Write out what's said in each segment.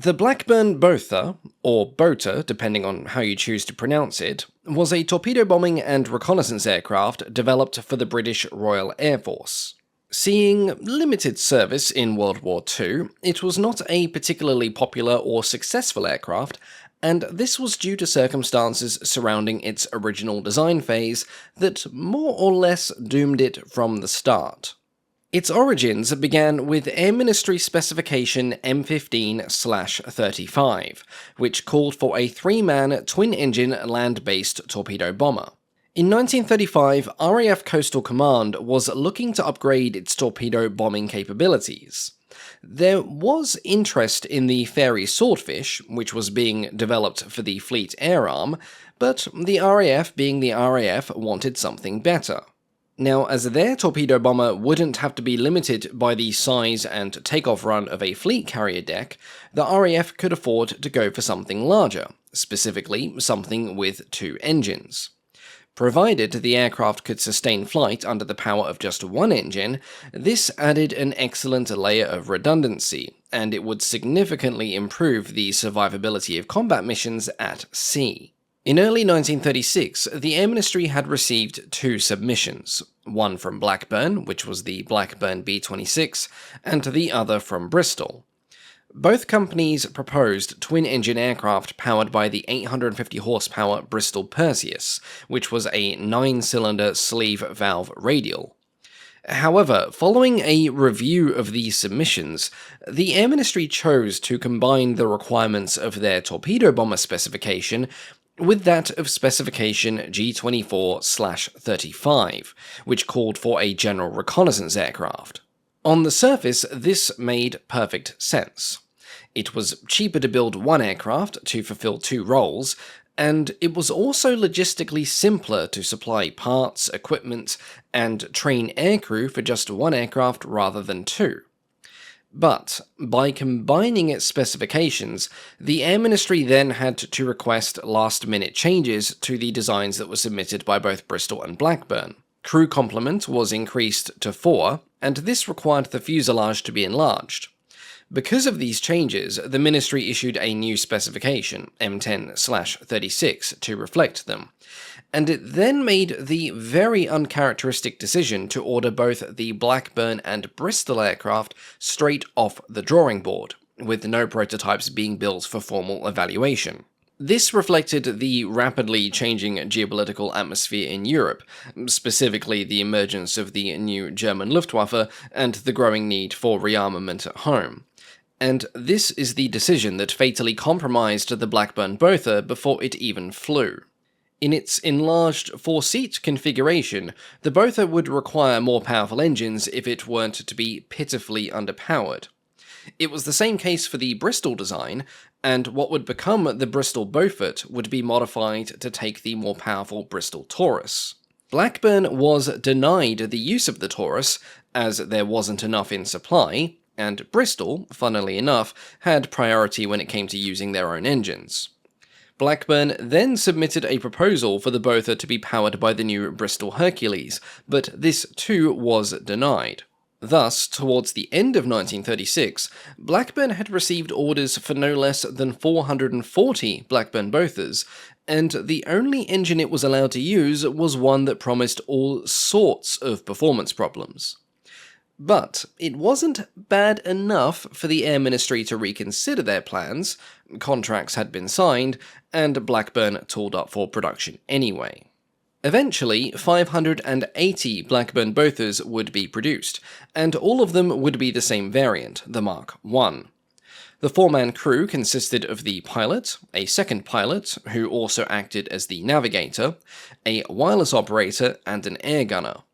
The Blackburn Botha, or Botha depending on how you choose to pronounce it, was a torpedo bombing and reconnaissance aircraft developed for the British Royal Air Force. Seeing limited service in World War II, it was not a particularly popular or successful aircraft, and this was due to circumstances surrounding its original design phase that more or less doomed it from the start. Its origins began with Air Ministry Specification M15/35, which called for a three-man, twin-engine land-based torpedo bomber. In 1935, RAF Coastal Command was looking to upgrade its torpedo bombing capabilities. There was interest in the Fairey Swordfish, which was being developed for the Fleet Air Arm, but the RAF, being the RAF, wanted something better. Now, as their torpedo bomber wouldn't have to be limited by the size and takeoff run of a fleet carrier deck, the RAF could afford to go for something larger, specifically something with two engines. Provided the aircraft could sustain flight under the power of just one engine, this added an excellent layer of redundancy, and it would significantly improve the survivability of combat missions at sea. In early 1936, the Air Ministry had received two submissions, one from Blackburn, which was the Blackburn B-26, and the other from Bristol. Both companies proposed twin-engine aircraft powered by the 850 horsepower Bristol Perseus, which was a 9-cylinder sleeve valve radial. However, following a review of these submissions, the Air Ministry chose to combine the requirements of their torpedo bomber specification with that of specification G24/35, which called for a general reconnaissance aircraft. On the surface, this made perfect sense. It was cheaper to build one aircraft to fulfill two roles, and it was also logistically simpler to supply parts, equipment, and train aircrew for just one aircraft rather than two. But, by combining its specifications, the Air Ministry then had to request last-minute changes to the designs that were submitted by both Bristol and Blackburn. Crew complement was increased to 4, and this required the fuselage to be enlarged. Because of these changes, the Ministry issued a new specification, M10/36, to reflect them, and it then made the very uncharacteristic decision to order both the Blackburn and Bristol aircraft straight off the drawing board, with no prototypes being built for formal evaluation. This reflected the rapidly changing geopolitical atmosphere in Europe, specifically the emergence of the new German Luftwaffe and the growing need for rearmament at home. And this is the decision that fatally compromised the Blackburn Botha before it even flew. In its enlarged 4-seat configuration, the Botha would require more powerful engines if it weren't to be pitifully underpowered. It was the same case for the Bristol design, and what would become the Bristol Beaufort would be modified to take the more powerful Bristol Taurus. Blackburn was denied the use of the Taurus, as there wasn't enough in supply, and Bristol, funnily enough, had priority when it came to using their own engines. Blackburn then submitted a proposal for the Botha to be powered by the new Bristol Hercules, but this too was denied. Thus, towards the end of 1936, Blackburn had received orders for no less than 440 Blackburn Bothas, and the only engine it was allowed to use was one that promised all sorts of performance problems. But it wasn't bad enough for the Air Ministry to reconsider their plans, contracts had been signed, and Blackburn tooled up for production anyway. Eventually, 580 Blackburn Bothas would be produced, and all of them would be the same variant, the Mark I. The 4-man crew consisted of the pilot, a second pilot, who also acted as the navigator, a wireless operator, and an air gunner.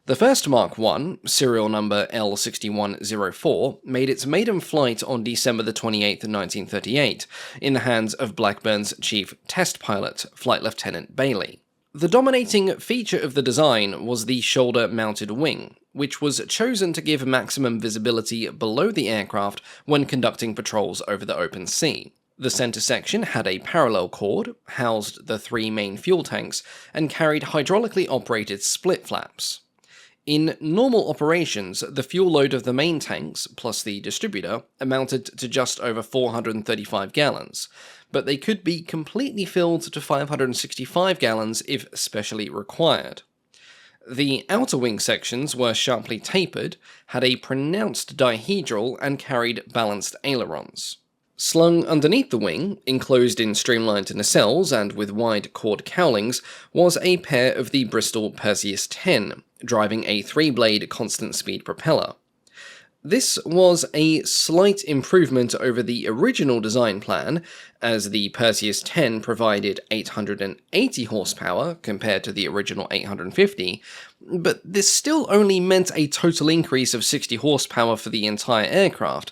The first Mark I, serial number L6104, made its maiden flight on December 28, 1938, in the hands of Blackburn's chief test pilot, Flight Lieutenant Bailey. The dominating feature of the design was the shoulder-mounted wing, which was chosen to give maximum visibility below the aircraft when conducting patrols over the open sea. The center section had a parallel chord, housed the 3 main fuel tanks, and carried hydraulically operated split flaps. In normal operations, the fuel load of the main tanks, plus the distributor, amounted to just over 435 gallons, but they could be completely filled to 565 gallons if specially required. The outer wing sections were sharply tapered, had a pronounced dihedral, and carried balanced ailerons. Slung underneath the wing, enclosed in streamlined nacelles and with wide chord cowlings, was a pair of the Bristol Perseus 10, driving a 3-blade constant-speed propeller. This was a slight improvement over the original design plan, as the Perseus 10 provided 880 horsepower compared to the original 850, but this still only meant a total increase of 60 horsepower for the entire aircraft,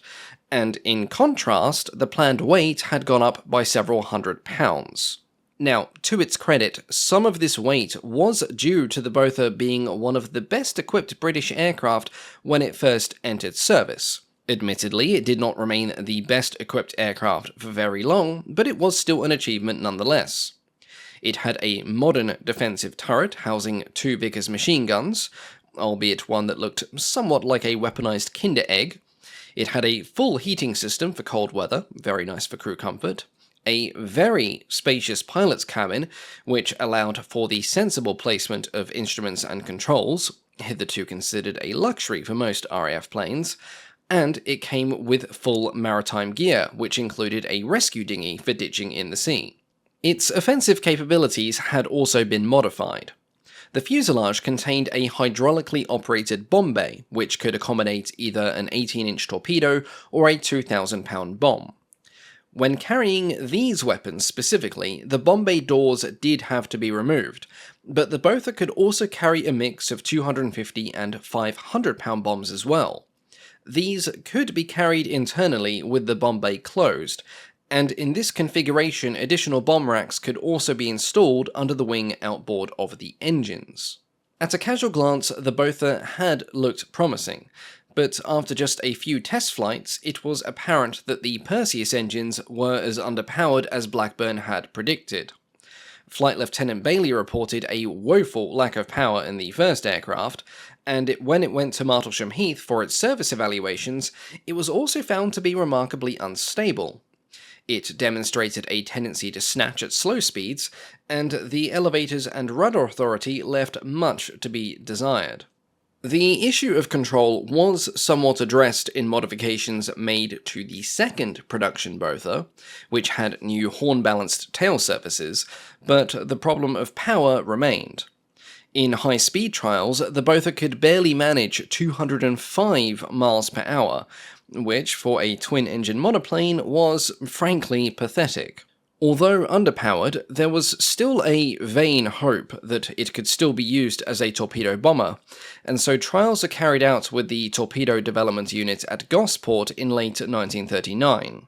and in contrast, the planned weight had gone up by several hundred pounds. Now, to its credit, some of this weight was due to the Botha being one of the best equipped British aircraft when it first entered service. Admittedly, it did not remain the best equipped aircraft for very long, but it was still an achievement nonetheless. It had a modern defensive turret housing 2 Vickers machine guns, albeit one that looked somewhat like a weaponized Kinder Egg. It had a full heating system for cold weather, very nice for crew comfort. A very spacious pilot's cabin, which allowed for the sensible placement of instruments and controls, hitherto considered a luxury for most RAF planes, and it came with full maritime gear, which included a rescue dinghy for ditching in the sea. Its offensive capabilities had also been modified. The fuselage contained a hydraulically operated bomb bay, which could accommodate either an 18-inch torpedo or a 2,000-pound bomb. When carrying these weapons specifically, the bomb bay doors did have to be removed, but the Botha could also carry a mix of 250 and 500-pound bombs as well. These could be carried internally with the bomb bay closed, and in this configuration additional bomb racks could also be installed under the wing outboard of the engines. At a casual glance, the Botha had looked promising, but after just a few test flights, it was apparent that the Perseus engines were as underpowered as Blackburn had predicted. Flight Lieutenant Bailey reported a woeful lack of power in the first aircraft, and when it went to Martlesham Heath for its service evaluations, it was also found to be remarkably unstable. It demonstrated a tendency to snatch at slow speeds, and the elevators and rudder authority left much to be desired. The issue of control was somewhat addressed in modifications made to the second production Botha, which had new horn-balanced tail surfaces, but the problem of power remained. In high-speed trials, the Botha could barely manage 205 miles per hour, which, for a twin-engine monoplane, was frankly pathetic. Although underpowered, there was still a vain hope that it could still be used as a torpedo bomber, and so trials are carried out with the Torpedo Development Unit at Gosport in late 1939.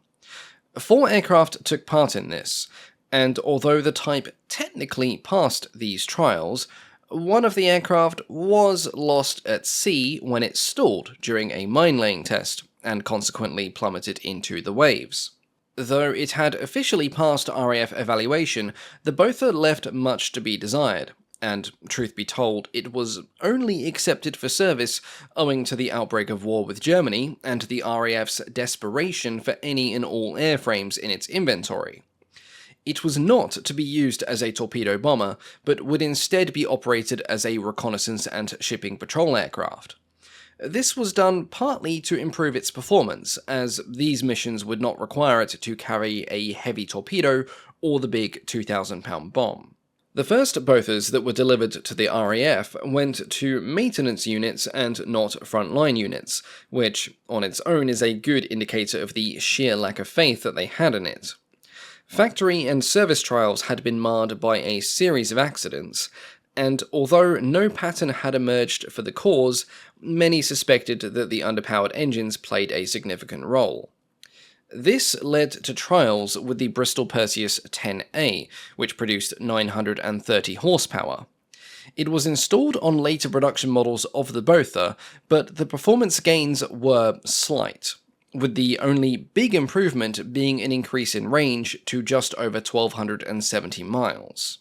4 aircraft took part in this, and although the type technically passed these trials, one of the aircraft was lost at sea when it stalled during a mine-laying test, and consequently plummeted into the waves. Though it had officially passed RAF evaluation, the Botha left much to be desired, and, truth be told, it was only accepted for service owing to the outbreak of war with Germany and the RAF's desperation for any and all airframes in its inventory. It was not to be used as a torpedo bomber, but would instead be operated as a reconnaissance and shipping patrol aircraft. This was done partly to improve its performance, as these missions would not require it to carry a heavy torpedo or the big 2,000-pound bomb. The first Bothas that were delivered to the RAF went to maintenance units and not frontline units, which on its own is a good indicator of the sheer lack of faith that they had in it. Factory and service trials had been marred by a series of accidents, and although no pattern had emerged for the cause, many suspected that the underpowered engines played a significant role. This led to trials with the Bristol Perseus 10A, which produced 930 horsepower. It was installed on later production models of the Botha, but the performance gains were slight, with the only big improvement being an increase in range to just over 1,270 miles.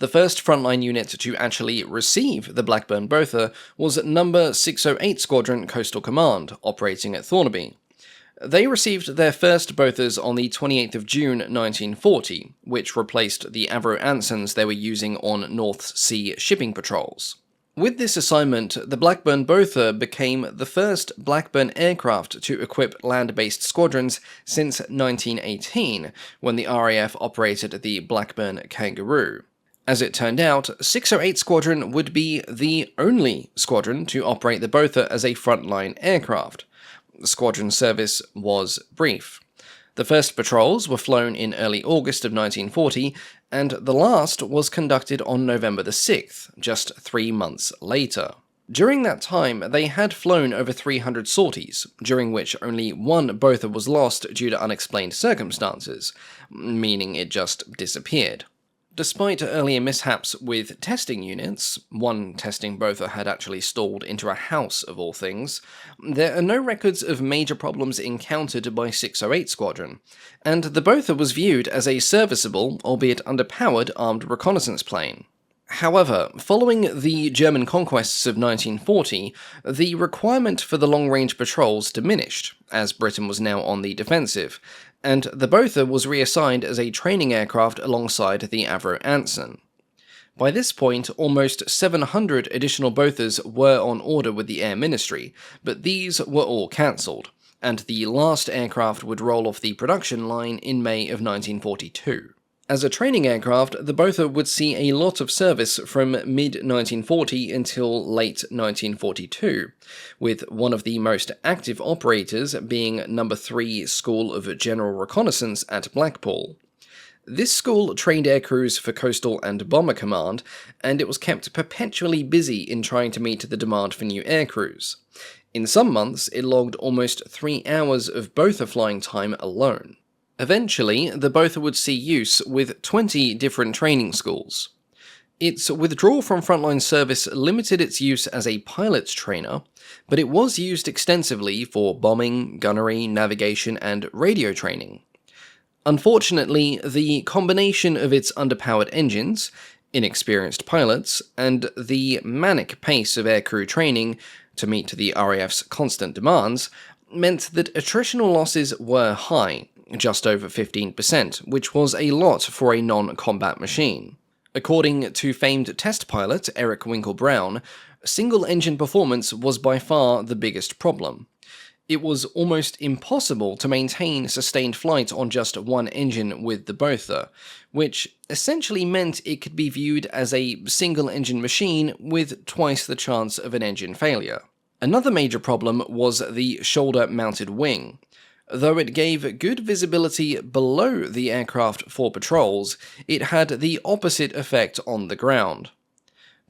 The first frontline unit to actually receive the Blackburn Botha was No. 608 Squadron Coastal Command, operating at Thornaby. They received their first Bothas on the 28th of June 1940, which replaced the Avro Ansons they were using on North Sea shipping patrols. With this assignment, the Blackburn Botha became the first Blackburn aircraft to equip land-based squadrons since 1918, when the RAF operated the Blackburn Kangaroo. As it turned out, 608 Squadron would be the only squadron to operate the Botha as a frontline aircraft. The squadron service was brief. The first patrols were flown in early August of 1940, and the last was conducted on November the 6th, just 3 months later. During that time, they had flown over 300 sorties, during which only one Botha was lost due to unexplained circumstances, meaning it just disappeared. Despite earlier mishaps with testing units, one testing Botha had actually stalled into a house of all things, there are no records of major problems encountered by 608 Squadron, and the Botha was viewed as a serviceable, albeit underpowered, armed reconnaissance plane. However, following the German conquests of 1940, the requirement for the long-range patrols diminished, as Britain was now on the defensive, and the Botha was reassigned as a training aircraft alongside the Avro Anson. By this point, almost 700 additional Bothas were on order with the Air Ministry, but these were all cancelled, and the last aircraft would roll off the production line in May of 1942. As a training aircraft, the Botha would see a lot of service from mid-1940 until late 1942, with one of the most active operators being No. 3 School of General Reconnaissance at Blackpool. This school trained aircrews for coastal and bomber command, and it was kept perpetually busy in trying to meet the demand for new aircrews. In some months, it logged almost 3 hours of Botha flying time alone. Eventually, the Botha would see use with 20 different training schools. Its withdrawal from frontline service limited its use as a pilot's trainer, but it was used extensively for bombing, gunnery, navigation, and radio training. Unfortunately, the combination of its underpowered engines, inexperienced pilots, and the manic pace of aircrew training to meet the RAF's constant demands meant that attritional losses were high, just over 15%, which was a lot for a non-combat machine. According to famed test pilot Eric Winkle-Brown, single-engine performance was by far the biggest problem. It was almost impossible to maintain sustained flight on just one engine with the Botha, which essentially meant it could be viewed as a single-engine machine with twice the chance of an engine failure. Another major problem was the shoulder-mounted wing. Though it gave good visibility below the aircraft for patrols, it had the opposite effect on the ground.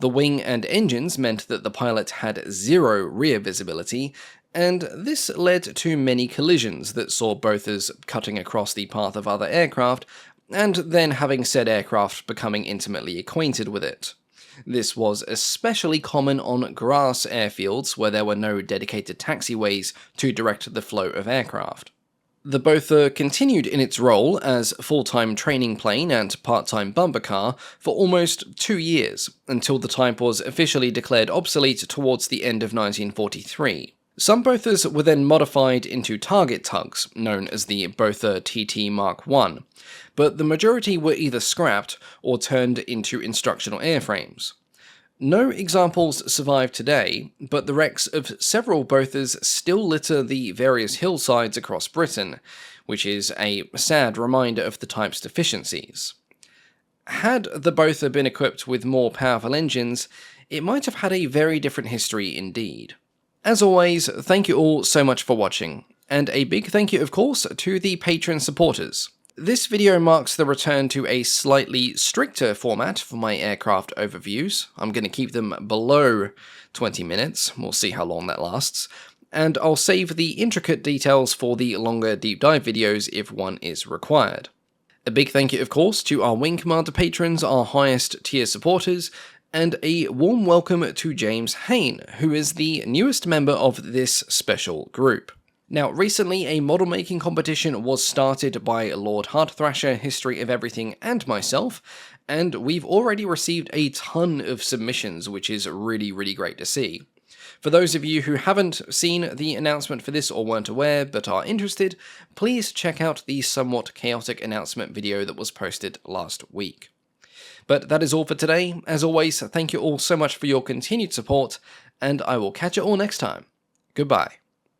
The wing and engines meant that the pilot had zero rear visibility, and this led to many collisions that saw Bothas cutting across the path of other aircraft, and then having said aircraft becoming intimately acquainted with it. This was especially common on grass airfields where there were no dedicated taxiways to direct the flow of aircraft. The Botha continued in its role as full-time training plane and part-time bumper car for almost 2 years, until the type was officially declared obsolete towards the end of 1943. Some Bothas were then modified into target tugs, known as the Botha TT Mark I, but the majority were either scrapped or turned into instructional airframes. No examples survive today, but the wrecks of several Bothas still litter the various hillsides across Britain, which is a sad reminder of the type's deficiencies. Had the Botha been equipped with more powerful engines, it might have had a very different history indeed. As always, thank you all so much for watching, and a big thank you of course to the Patreon supporters. This video marks the return to a slightly stricter format for my aircraft overviews. I'm going to keep them below 20 minutes, we'll see how long that lasts, and I'll save the intricate details for the longer deep dive videos if one is required. A big thank you of course to our Wing Commander patrons, our highest tier supporters, and a warm welcome to James Hain, who is the newest member of this special group. Now, recently a model making competition was started by Lord Heartthrasher, History of Everything, and myself, and we've already received a ton of submissions, which is really great to see. For those of you who haven't seen the announcement for this or weren't aware but are interested, please check out the somewhat chaotic announcement video that was posted last week. But that is all for today. As always, thank you all so much for your continued support, and I will catch you all next time. Goodbye.